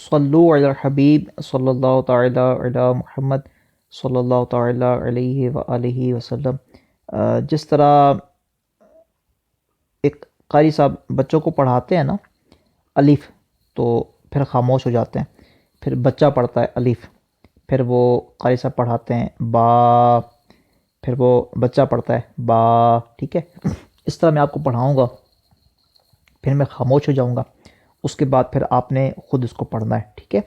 صلو علی الحبیب صلی اللہ تعالی علی محمد صلی اللہ تعالی علیہ وآلہ وسلم۔ جس طرح ایک قاری صاحب بچوں کو پڑھاتے ہیں نا الف، تو پھر خاموش ہو جاتے ہیں، پھر بچہ پڑھتا ہے الف، پھر وہ قاری صاحب پڑھاتے ہیں با، پھر وہ بچہ پڑھتا ہے با، ٹھیک ہے؟ اس طرح میں آپ کو پڑھاؤں گا، پھر میں خاموش ہو جاؤں گا، اس کے بعد پھر آپ نے خود اس کو پڑھنا ہے، ٹھیک ہے؟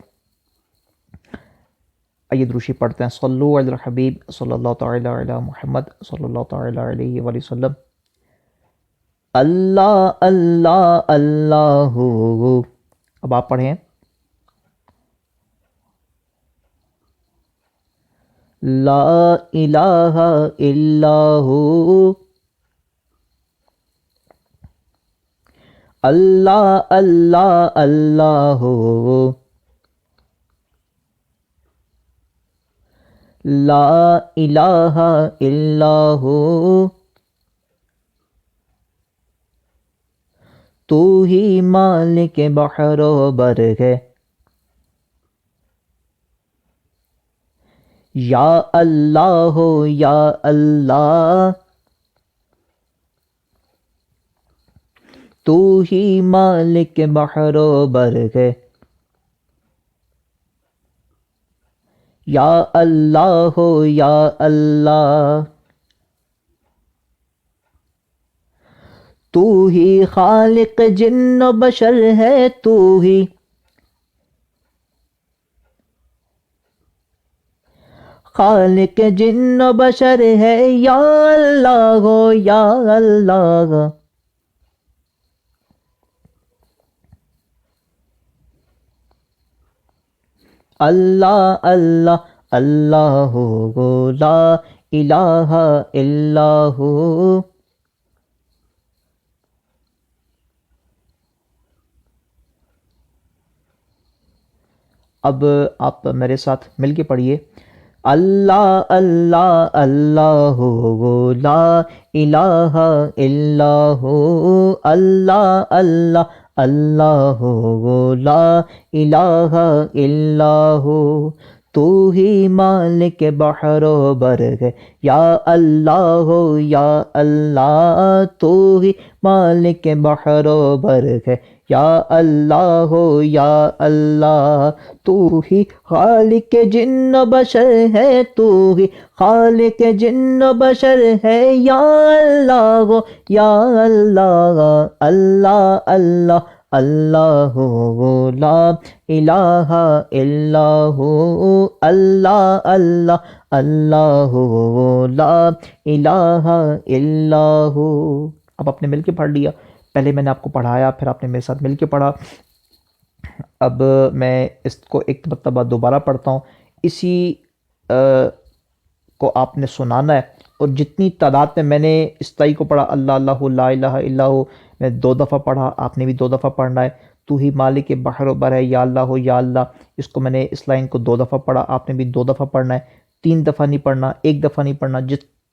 آئیے دروشی پڑھتے ہیں۔ صلو علی الحبیب صلی اللہ تعالی علی محمد صلی اللہ تعالی علیہ وآلہ وسلم۔ اللہ اللہ اللہ، اب آپ پڑھیں۔ لا الہ الا ہو، اللہ اللہ اللہ ہو، لا الہ الا ہو، تو ہی مالک بحر و بر ہے، یا اللہ ہو یا اللہ، تو ہی مالک بحر و بر ہے، یا اللہ ہو یا اللہ، تو ہی خالق جن و بشر ہے، تو ہی خالق جن و بشر ہے، یا اللہ ہو یا اللہ، اللہ اللہ اللہ ہو، لا الہ الا ہو۔ اب آپ میرے ساتھ مل کے پڑھیے۔ اللہ اللہ اللہ ہو، لا الہ الا ہو، اللہ اللہ اللہ ہو، لا الہ الا ہو، تو ہی مالک بحر و بر ہے، یا اللہ ہو یا اللہ، تو ہی مالک بحر و بر ہے، یا اللہ ہو یا اللہ، تو ہی خالق جن و بشر ہے، تو ہی خالق جن و بشر ہے، یا اللہ ہو یا اللہ، اللہ اللہ اللہ ہو، لا الہ الا ہو، اللہ اللہ اللہ ہو، لا الہ الا ہو۔ اب آپ نے مل کے پڑھ لیا، پہلے میں نے آپ کو پڑھایا، پھر آپ نے میرے ساتھ مل کے پڑھا۔ اب میں اس کو ایک مرتبہ دوبارہ پڑھتا ہوں، اسی کو آپ نے سنانا ہے، اور جتنی تعداد میں نے اس تائی کو پڑھا، اللہ اللہ لا الہ الا ہو، میں 2 دفعہ پڑھا، آپ نے بھی 2 دفعہ پڑھنا ہے۔ تو ہی مالک بحر و بر ہے، یا اللہ ہو یا اللہ، اس کو میں نے اس لائن کو 2 دفعہ پڑھا، آپ نے بھی 2 دفعہ پڑھنا ہے، 3 دفعہ نہیں پڑھنا، 1 دفعہ نہیں پڑھنا،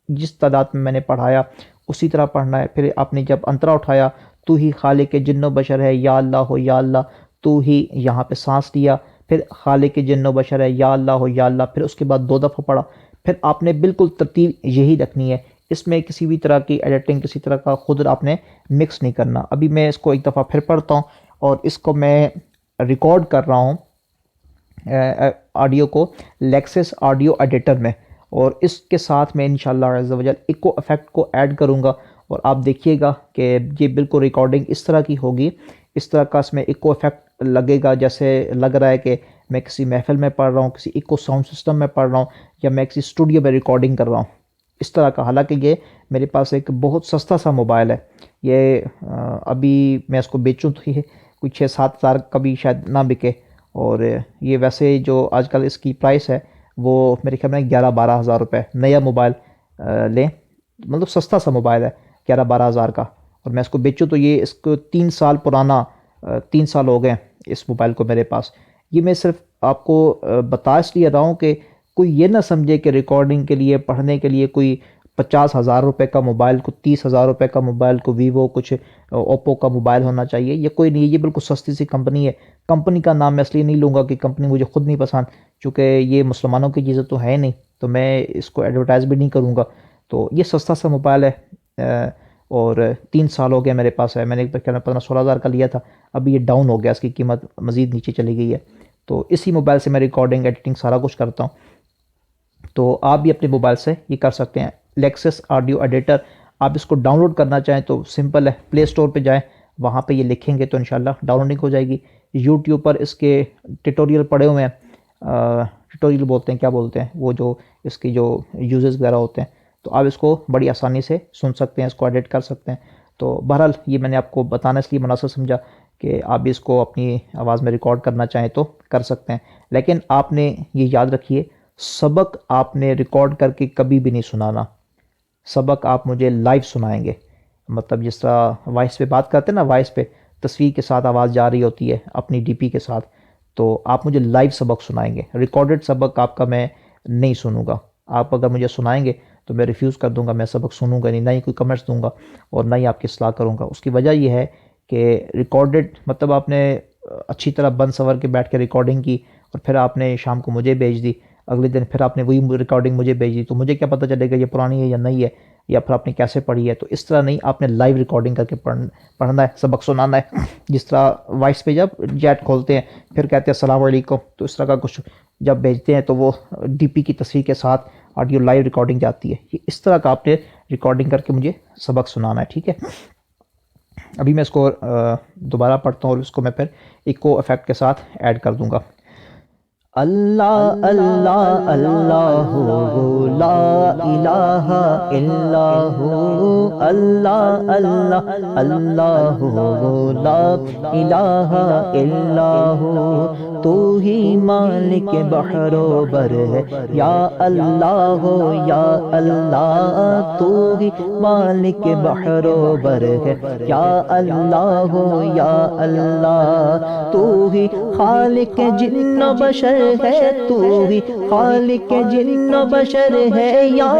جس تعداد میں نے پڑھایا اسی طرح پڑھنا ہے۔ پھر آپ نے جب انترا اٹھایا، تو ہی خالق جن و بشر ہے، یا اللہ ہو یا اللہ، تو ہی یہاں پہ سانس لیا، پھر خالق جن و بشر ہے، یا اللہ ہو یا اللہ، پھر اس کے بعد 2 دفعہ پڑھا۔ پھر آپ نے بالکل ترتیب یہی رکھنی ہے، اس میں کسی بھی طرح کی ایڈیٹنگ، کسی طرح کا خود آپ نے مکس نہیں کرنا۔ ابھی میں اس کو ایک دفعہ پھر پڑھتا ہوں، اور اس کو میں ریکارڈ کر رہا ہوں آڈیو کو لیکسس آڈیو ایڈیٹر میں، اور اس کے ساتھ میں انشاءاللہ عز و جل ایکو افیکٹ کو ایڈ کروں گا، اور آپ دیکھیے گا کہ یہ بالکل ریکارڈنگ اس طرح کی ہوگی، اس طرح کا اس میں ایکو افیکٹ لگے گا، جیسے لگ رہا ہے کہ میں کسی محفل میں پڑھ رہا ہوں، کسی ایکو ساؤنڈ سسٹم میں پڑھ رہا ہوں، یا میں کسی اسٹوڈیو میں ریکارڈنگ کر رہا ہوں، اس طرح کا۔ حالانکہ یہ میرے پاس ایک بہت سستا سا موبائل ہے، یہ ابھی میں اس کو بیچوں تو یہ کوئی 6-7 ہزار کا بھی شاید نہ بکے، اور یہ ویسے جو آج کل اس کی پرائس ہے وہ میرے خیال میں 11-12 ہزار روپے، نیا موبائل لیں، مطلب سستا سا موبائل ہے 11-12 ہزار کا، اور میں اس کو بیچوں تو یہ اس کو 3 سال پرانا، 3 سال ہو گئے اس موبائل کو میرے پاس۔ یہ میں صرف آپ کو بتا اس لیے رہا ہوں کہ کوئی یہ نہ سمجھے کہ ریکارڈنگ کے لیے، پڑھنے کے لیے کوئی 50 ہزار روپے کا موبائل، کو 30 ہزار روپے کا موبائل، کو ویوو، کچھ اوپو کا موبائل ہونا چاہیے، یہ کوئی نہیں ہے، یہ بالکل سستی سی کمپنی ہے، کمپنی کا نام میں اس لیے نہیں لوں گا کہ کمپنی مجھے خود نہیں پسند، چونکہ یہ مسلمانوں کی چیزیں تو ہے نہیں، تو میں اس کو ایڈورٹائز بھی نہیں کروں گا۔ تو یہ سستا سا موبائل ہے، اور 3 سال ہو گیا میرے پاس ہے، میں نے 15-16 ہزار کا لیا تھا، ابھی یہ ڈاؤن ہو گیا، اس کی قیمت مزید نیچے چلی گئی ہے۔ تو اسی موبائل سے میں ریکارڈنگ ایڈیٹنگ سارا کچھ کرتا ہوں۔ تو آپ بھی اپنے موبائل سے یہ کر سکتے ہیں، لیکسس آڈیو ایڈیٹر۔ آپ اس کو ڈاؤن لوڈ کرنا چاہیں تو سمپل ہے، پلے اسٹور پہ جائیں، وہاں پہ یہ لکھیں گے تو انشاءاللہ ڈاؤن لوڈنگ ہو جائے گی۔ یوٹیوب پر اس کے ٹیٹوریل پڑے ہوئے ہیں، ٹیٹوریل بولتے ہیں، کیا بولتے ہیں وہ، جو اس کی جو یوزز وغیرہ ہوتے ہیں، تو آپ اس کو بڑی آسانی سے سن سکتے ہیں، اس کو ایڈٹ کر سکتے ہیں۔ تو بہرحال یہ میں نے آپ کو بتانا اس لیے مناسب سمجھا کہ آپ بھی اس کو اپنی آواز میں ریکارڈ کرنا چاہیں تو کر سکتے ہیں، لیکن آپ نے یہ یاد رکھیے، سبق آپ نے ریکارڈ کر کے کبھی بھی نہیں سنانا، سبق آپ مجھے لائیو سنائیں گے۔ مطلب جس طرح وائس پہ بات کرتے ہیں نا، وائس پہ تصویر کے ساتھ آواز جا رہی ہوتی ہے اپنی ڈی پی کے ساتھ، تو آپ مجھے لائیو سبق سنائیں گے، ریکارڈڈ سبق آپ کا میں نہیں سنوں گا۔ آپ اگر مجھے سنائیں گے تو میں ریفیوز کر دوں گا، میں سبق سنوں گا نہیں، نہ ہی کوئی کمنٹس دوں گا اور نہ ہی آپ کی اصلاح کروں گا۔ اس کی وجہ یہ ہے کہ ریکارڈڈ مطلب آپ نے اچھی طرح بند سنور کے بیٹھ کے ریکارڈنگ کی، اور پھر آپ نے شام کو مجھے بھیج دی، اگلے دن پھر آپ نے وہی ریکارڈنگ مجھے بھیج دی، تو مجھے کیا پتہ چلے گا یہ پرانی ہے یا نہیں ہے، یا پھر آپ نے کیسے پڑھی ہے۔ تو اس طرح نہیں، آپ نے لائیو ریکارڈنگ کر کے پڑھنا ہے، سبق سنانا ہے۔ جس طرح وائس پہ جب چیٹ کھولتے ہیں پھر کہتے ہیں السلام علیکم، تو اس طرح کا کچھ جب بھیجتے ہیں تو وہ ڈی پی کی تصویر کے ساتھ آڈیو لائیو ریکارڈنگ جاتی ہے، یہ اس طرح کا آپ نے ریکارڈنگ کر کے مجھے سبق سنانا ہے، ٹھیک ہے۔ ابھی میں اس کو دوبارہ پڑھتا ہوں اور اس کو میں پھر ایکو افیکٹ کے ساتھ ایڈ کر دوں گا۔ اللہ اللہ اللہ لا الہ الا ہو، اللہ اللہ اللہ لا الہ الا ہو، تو ہی مالک بحر و بر ہے، یا اللہ یا اللہ، تو ہی مالک بحر و بر ہے، یا اللہ یا اللہ، تو ہی خالق جن و بشر ہے، تو ہی خالق جن و بشر ہے، یا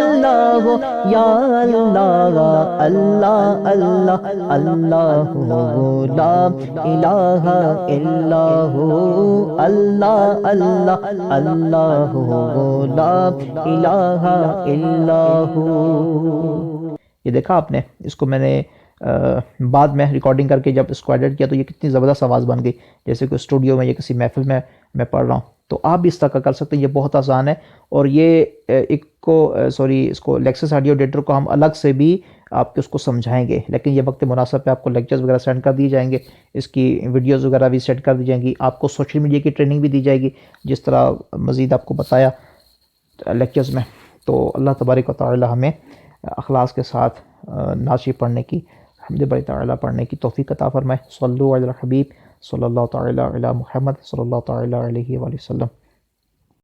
اللہ یا اللہ، اللہ اللہ اللہ لا الہ الا ہو، اللہ اللہ اللہ لا الہ الا ہو۔ یہ دیکھا آپ نے، اس کو میں نے بعد میں ریکارڈنگ کر کے جب اس کو ایڈٹ کیا تو یہ کتنی زبردست آواز بن گئی، جیسے کہ اسٹوڈیو میں یا کسی محفل میں پڑھ رہا ہوں۔ تو آپ بھی اس طرح کا کر سکتے ہیں، یہ بہت آسان ہے۔ اور یہ اس کو لیکسس آڈیو ایڈیٹر کو ہم الگ سے بھی آپ اس کو سمجھائیں گے، لیکن یہ وقت مناسب پہ آپ کو لیکچرز وغیرہ سینڈ کر دی جائیں گے، اس کی ویڈیوز وغیرہ بھی سیٹ کر دی جائیں گی، آپ کو سوشل میڈیا کی ٹریننگ بھی دی جائے گی جس طرح مزید آپ کو بتایا لیکچرز میں۔ تو اللہ تبارک و تعالی ہمیں اخلاص کے ساتھ نعت پڑھنے کی، حمد باری تعالیٰ پڑھنے کی توفیق عطا فرمائے۔ صلو علی الحبیب صلی اللہ تعالیٰ علی محمد صلی اللہ تعالیٰ علیہ وآلہ وسلم۔